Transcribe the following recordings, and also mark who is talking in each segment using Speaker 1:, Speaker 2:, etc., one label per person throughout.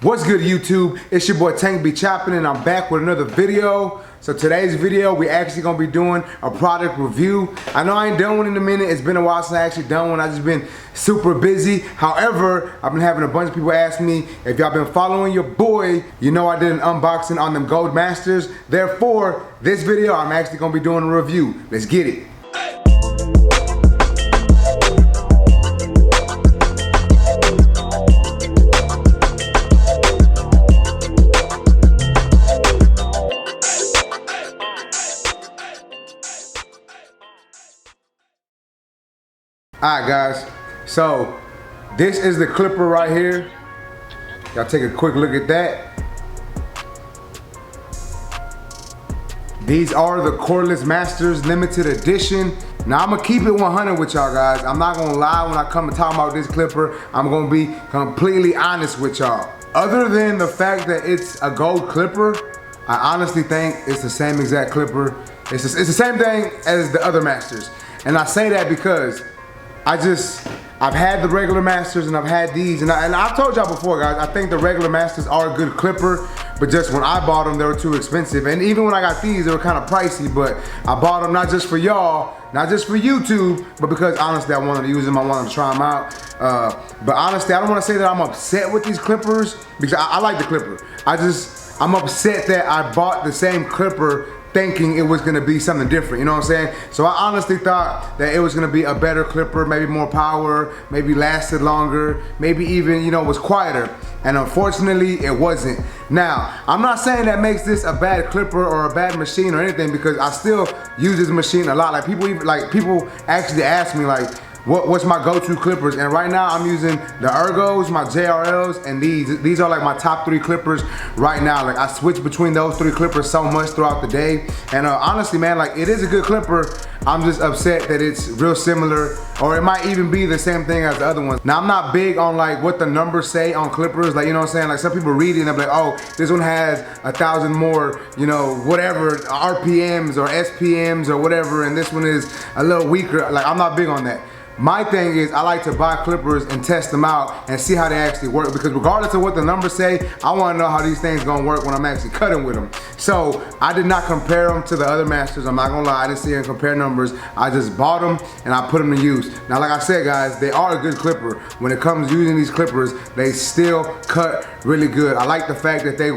Speaker 1: What's good, YouTube? It's your boy Tank be chopping, and I'm back with another video. So today's video, we actually gonna be doing a product review. I know I ain't done one in a minute. It's been a while since I actually done one. I just been super busy. However, I've been having a bunch of people ask me if y'all been following your boy. You know I did an unboxing on them Gold Masters. Therefore, this video I'm actually gonna be doing a review. Let's get it. Alright guys, so this is the clipper right here. Y'all take a quick look at that. These are the Cordless Masters limited edition. Now I'm gonna keep it 100 with y'all guys. I'm not gonna lie when I come and talk about this clipper. I'm gonna be completely honest with y'all. Other than the fact that it's a gold clipper, I honestly think it's the same exact clipper. It's the same thing as the other Masters. And I say that because I've had the regular Masters and I've had these, and I've told y'all before, guys, I think the regular Masters are a good clipper, but just when I bought them, they were too expensive. And even when I got these, they were kind of pricey, but I bought them not just for y'all, not just for YouTube, but because honestly, I wanted to use them, I wanted to try them out. But honestly, I don't want to say that I'm upset with these clippers, because I like the clipper. I'm upset that I bought the same clipper thinking it was gonna be something different, you know what I'm saying? So I honestly thought that it was gonna be a better clipper, maybe more power, maybe lasted longer, maybe even, you know, was quieter. And unfortunately, it wasn't. Now, I'm not saying that makes this a bad clipper or a bad machine or anything, because I still use this machine a lot. Like people actually ask me like, what's my go-to clippers? And right now I'm using the Ergos, my JRLs, and these are like my top 3 clippers right now. Like I switch between those 3 clippers so much throughout the day. And honestly, man, like it is a good clipper. I'm just upset that it's real similar, or it might even be the same thing as the other ones. Now I'm not big on like what the numbers say on clippers, like, you know what I'm saying? Like some people read it and they're like, oh, this one has 1,000 more, you know, whatever, RPMs or SPMs or whatever, and this one is a little weaker. Like I'm not big on that. My thing is I like to buy clippers and test them out and see how they actually work, because regardless of what the numbers say, I want to know how these things gonna work when I'm actually cutting with them. So I did not compare them to the other Masters. I'm not gonna lie, I didn't see and compare numbers. I just bought them and I put them to use. Now like I said guys, they are a good clipper. When it comes to using these clippers, they still cut really good. I like the fact that they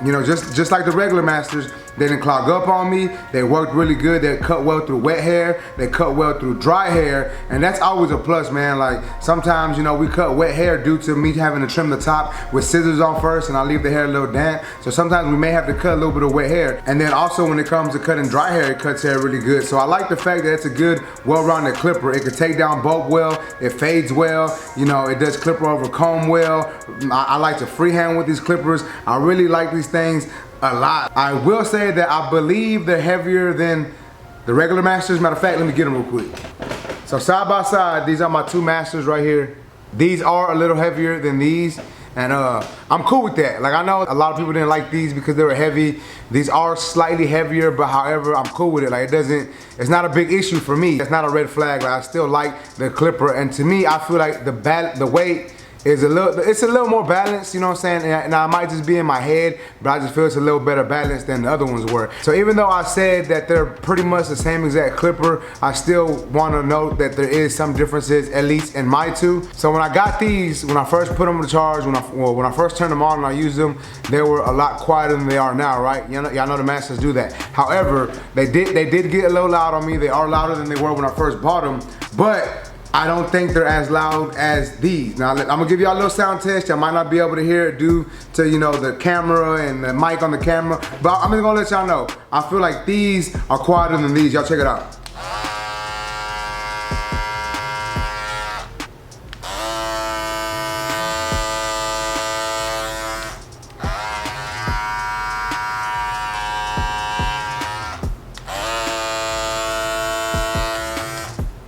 Speaker 1: you know, just like the regular Masters, they didn't clog up on me. They worked really good. They cut well through wet hair. They cut well through dry hair. And that's always a plus, man. Like sometimes, you know, we cut wet hair due to me having to trim the top with scissors on first, and I leave the hair a little damp. So sometimes we may have to cut a little bit of wet hair. And then also when it comes to cutting dry hair, it cuts hair really good. So I like the fact that it's a good, well-rounded clipper. It can take down bulk well. It fades well. You know, it does clipper over comb well. I like to freehand with these clippers. I really like these things a lot. I will say that I believe they're heavier than the regular Masters. Matter of fact, let me get them real quick. So side by side, these are my 2 Masters right here. These are a little heavier than these, and I'm cool with that. Like I know a lot of people didn't like these because they were heavy. These are slightly heavier, but however, I'm cool with it. Like it's not a big issue for me. It's not a red flag. Like I still like the clipper, and to me, I feel like the weight is a little more balanced, you know what I'm saying? And I might just be in my head, but I just feel it's a little better balanced than the other ones were. So even though I said that they're pretty much the same exact clipper, I still want to note that there is some differences, at least in my 2. So when I got these, when I first put them to charge, when I first turned them on and I used them, they were a lot quieter than they are now, right? Y'all know the Masters do that. However, they did get a little loud on me. They are louder than they were when I first bought them, but I don't think they're as loud as these. Now, I'm gonna give y'all a little sound test. Y'all might not be able to hear it due to, you know, the camera and the mic on the camera, but I'm just gonna let y'all know. I feel like these are quieter than these. Y'all check it out.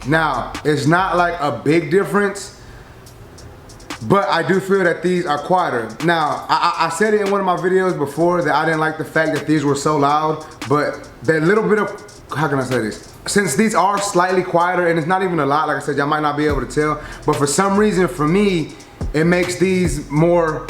Speaker 1: Now, it's not like a big difference, but I do feel that these are quieter. Now, I said it in one of my videos before that I didn't like the fact that these were so loud, but that little bit of, how can I say this? Since these are slightly quieter, and it's not even a lot, like I said, y'all might not be able to tell, but for some reason, for me, it makes these more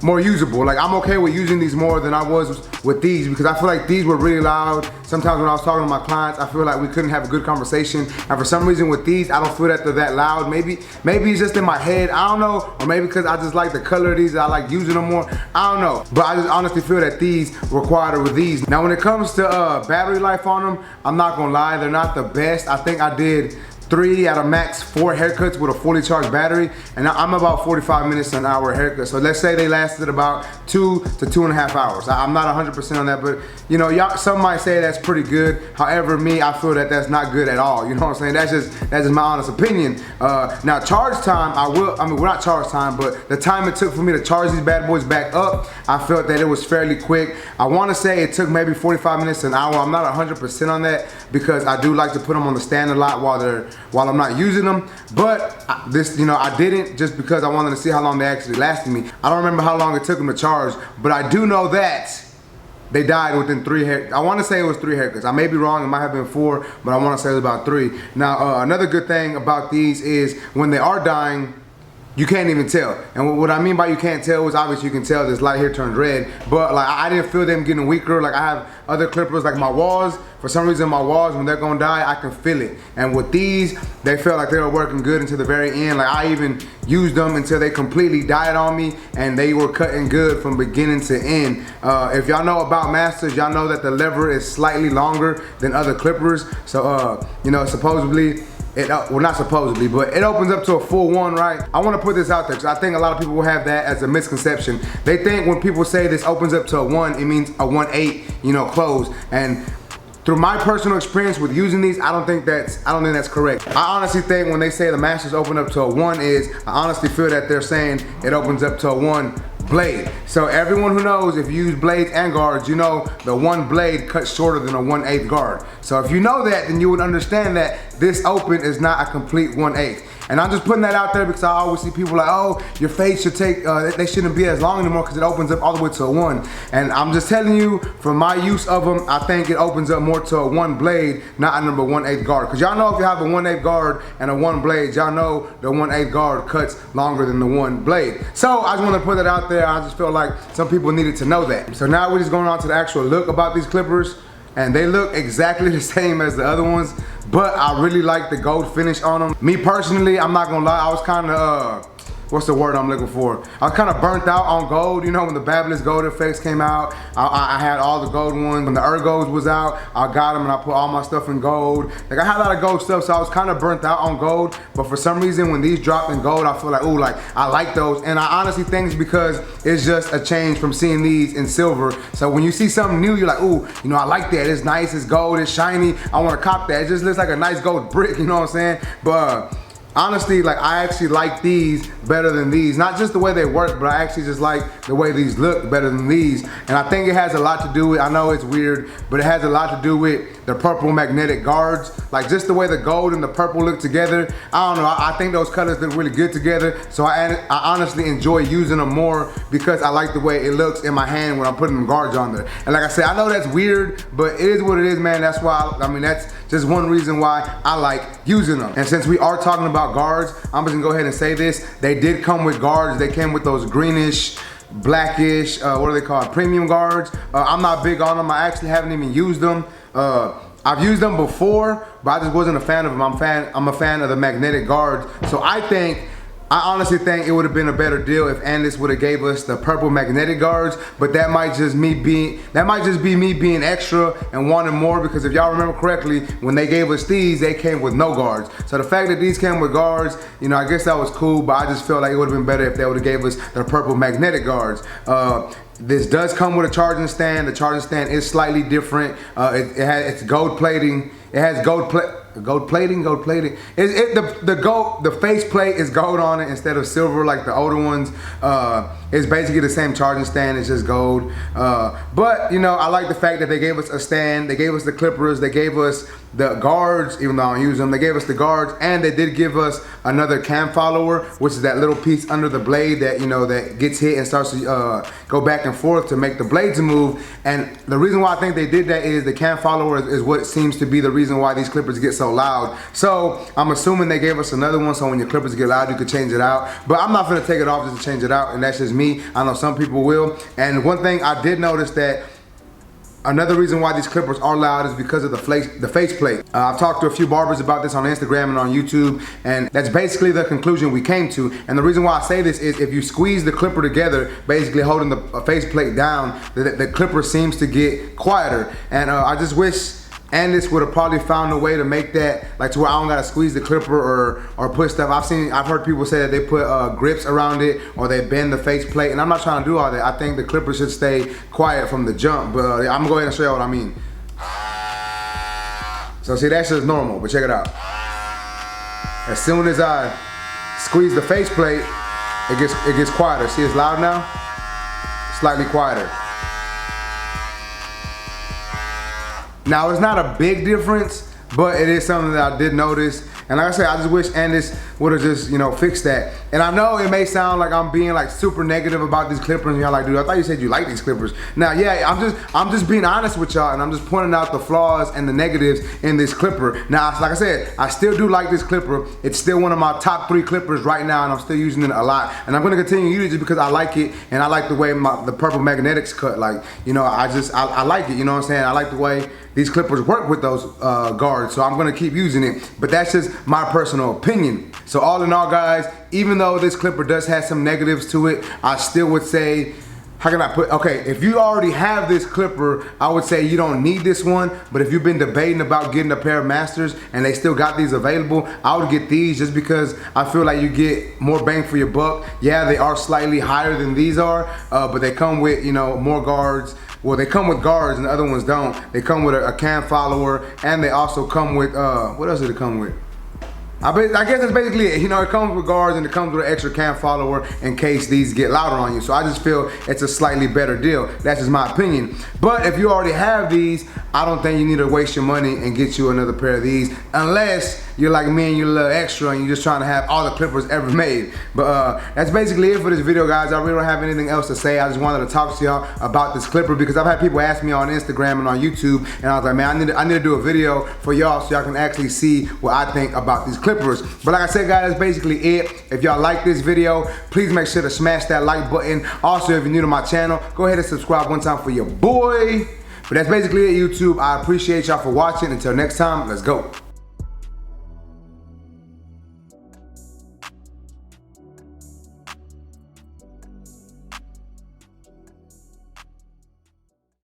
Speaker 1: more usable. Like, I'm okay with using these more than I was with these, because I feel like these were really loud. Sometimes when I was talking to my clients, I feel like we couldn't have a good conversation. And for some reason with these, I don't feel that they're that loud. Maybe it's just in my head, I don't know. Or maybe because I just like the color of these, I like using them more, I don't know. But I just honestly feel that these were quieter with these. Now when it comes to battery life on them, I'm not gonna lie, they're not the best. I think I did 3 out of max 4 haircuts with a fully charged battery, and I'm about 45 minutes to an hour haircut. So let's say they lasted about 2 to 2.5 hours. I'm not 100% on that, but you know, y'all, some might say that's pretty good. However, me, I feel that that's not good at all. You know what I'm saying? That's just my honest opinion. Now charge time, well, not charge time, but the time it took for me to charge these bad boys back up, I felt that it was fairly quick. I want to say it took maybe 45 minutes to an hour. I'm not 100% on that, because I do like to put them on the stand a lot while I'm not using them. But this, you know, I didn't, just because I wanted to see how long they actually lasted me. I don't remember how long it took them to charge, but I do know that they died within 3 haircuts. I want to say it was 3 haircuts. I may be wrong, it might have been 4, but I want to say it was about 3. Now, another good thing about these is when they are dying, you can't even tell. And what I mean by you can't tell is, obviously you can tell this light here turned red, but like I didn't feel them getting weaker. Like I have other clippers, like my walls, for some reason my walls, when they're gonna die, I can feel it. And with these, they felt like they were working good until the very end. Like I even used them until they completely died on me, and they were cutting good from beginning to end. If y'all know about Masters, y'all know that the lever is slightly longer than other clippers. So you know, supposedly, well, not supposedly, but it opens up to a full 1, right? I want to put this out there because I think a lot of people will have that as a misconception. They think when people say this opens up to a 1, it means a 1/8, you know, close. And through my personal experience with using these, I don't think that's correct. I honestly think when they say the Masters open up to a 1 I honestly feel that they're saying it opens up to a 1 blade. So everyone who knows, if you use blades and guards, you know the 1 blade cuts shorter than a 1/8 guard. So if you know that, then you would understand that this open is not a complete 1/8. And I'm just putting that out there because I always see people like, oh, your fades should take, they shouldn't be as long anymore because it opens up all the way to a 1. And I'm just telling you, from my use of them, I think it opens up more to a 1 blade, not a number 1/8 guard. Because y'all know if you have a 1/8 guard and a 1 blade, y'all know the 1/8 guard cuts longer than the 1 blade. So I just want to put that out there. I just feel like some people needed to know that. So now we're just going on to the actual look about these clippers. And they look exactly the same as the other ones, but I really like the gold finish on them. Me personally, I'm not gonna lie, I was kind of, what's the word I'm looking for? I was kind of burnt out on gold. You know, when the Babyless gold effects came out, I had all the gold ones. When the Ergos was out, I got them and I put all my stuff in gold. Like I had a lot of gold stuff, so I was kind of burnt out on gold. But for some reason, when these dropped in gold, I feel like, ooh, like I like those. And I honestly think it's because it's just a change from seeing these in silver. So when you see something new, you're like, ooh, you know, I like that. It's nice, it's gold, it's shiny. I want to cop that. It just looks like a nice gold brick, you know what I'm saying? But honestly, like I actually like these better than these. Not just the way they work, but I actually just like the way these look better than these. And I think it has a lot to do with, I know it's weird, but it has a lot to do with the purple magnetic guards. Like just the way the gold and the purple look together. I don't know, I think those colors look really good together. So I honestly enjoy using them more because I like the way it looks in my hand when I'm putting them guards on there. And like I said, I know that's weird, but it is what it is, man. That's why, I mean, that's just one reason why I like using them. And since we are talking about guards, I'm just gonna go ahead and say this. They did come with guards. They came with those greenish, blackish, what are they called? Premium guards. I'm not big on them. I actually haven't even used them. I've used them before, but I just wasn't a fan of them. I'm a fan of the magnetic guards. So I honestly think it would have been a better deal if Andis would have gave us the purple magnetic guards, but that might just be me being extra and wanting more, because if y'all remember correctly, when they gave us these, they came with no guards. So the fact that these came with guards, you know, I guess that was cool, but I just felt like it would have been better if they would have gave us the purple magnetic guards. This does come with a charging stand. The charging stand is slightly different. It's gold plating. It has gold plating. The face plate is gold on it instead of silver like the older ones. It's basically the same charging stand. It's just gold. But you know, I like the fact that they gave us a stand. They gave us the clippers. They gave us the guards, even though I don't use them, they gave us the guards, and they did give us another cam follower, which is that little piece under the blade that, you know, that gets hit and starts to go back and forth to make the blades move. And the reason why I think they did that is the cam follower is what seems to be the reason why these clippers get so loud. So I'm assuming they gave us another one, so when your clippers get loud, you could change it out. But I'm not gonna take it off just to change it out, and that's just me. I know some people will. And one thing I did notice that another reason why these clippers are loud is because of the faceplate. I've talked to a few barbers about this on Instagram and on YouTube, and that's basically the conclusion we came to. And the reason why I say this is if you squeeze the clipper together, basically holding the faceplate down, the clipper seems to get quieter. And I just wish Andis would have probably found a way to make that like to where I don't gotta squeeze the clipper or push stuff. I've heard people say that they put grips around it or they bend the faceplate, and I'm not trying to do all that. I think the clipper should stay quiet from the jump, but I'm gonna go ahead and show you what I mean. So see, that's just normal, but check it out. As soon as I squeeze the faceplate, it gets quieter. See, it's loud now, slightly quieter. Now, it's not a big difference, but it is something that I did notice. And like I said, I just wish Andis would have just, you know, fixed that. And I know it may sound like I'm being like super negative about these clippers, and y'all like, dude, I thought you said you like these clippers. Now, yeah, I'm just being honest with y'all, and I'm just pointing out the flaws and the negatives in this clipper. Now, like I said, I still do like this clipper. It's still one of my top 3 clippers right now, and I'm still using it a lot. And I'm gonna continue using it just because I like it, and I like the way the purple magnetics cut. Like, you know, I like it, you know what I'm saying? I like the way these clippers work with those guards, so I'm gonna keep using it. But that's just my personal opinion. So all in all, guys, even though this clipper does have some negatives to it, I still would say, how can I put, okay, if you already have this clipper, I would say you don't need this one. But if you've been debating about getting a pair of Masters and they still got these available, I would get these just because I feel like you get more bang for your buck. Yeah, they are slightly higher than these are, but they come with, you know, more guards. Well, they come with guards and the other ones don't. They come with a cam follower, and they also come with, what else did it come with? I guess that's basically it. You know, it comes with guards and it comes with an extra cam follower in case these get louder on you. So I just feel it's a slightly better deal. That's just my opinion. But if you already have these, I don't think you need to waste your money and get you another pair of these, unless you're like me and you're a little extra and you're just trying to have all the clippers ever made. But that's basically it for this video, guys. I really don't have anything else to say. I just wanted to talk to y'all about this clipper because I've had people ask me on Instagram and on YouTube, and I was like, man, I need to do a video for y'all so y'all can actually see what I think about these clippers. But like I said, guys, that's basically it. If y'all like this video, please make sure to smash that like button. Also, if you're new to my channel, go ahead and subscribe one time for your boy. But that's basically it, YouTube. I appreciate y'all for watching. Until next time, let's go.